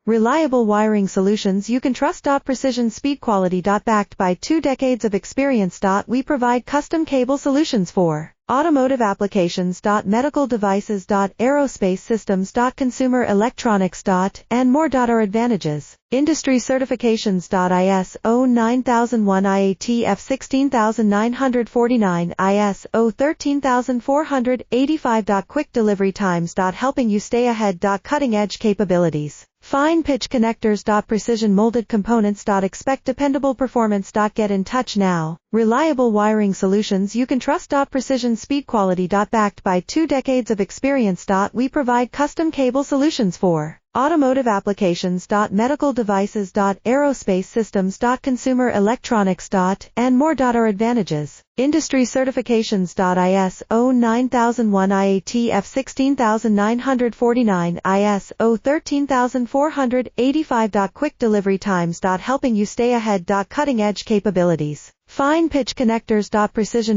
Reliable wiring solutions you can trust. Precision speed quality. Backed by 2 decades of experience. We provide custom cable solutions for automotive applications. Medical devices. Aerospace systems. Consumer electronics. And more. Our advantages: industry certifications. ISO 9001 IATF 16949, ISO 13485. Quick delivery times. Helping you stay ahead. Cutting edge capabilities. Fine pitch connectors. Precision molded components. Expect dependable performance. Get in touch now. Reliable wiring solutions you can trust. Precision speed quality. Backed by 2 decades of experience. We provide custom cable solutions for automotive applications. Medical devices. Aerospace systems. Consumer electronics. And more. Our advantages: industry certifications. ISO 9001 IATF 16949, ISO 13485. Quick delivery times. Helping you stay ahead. Cutting edge capabilities. Fine pitch connectors. Precision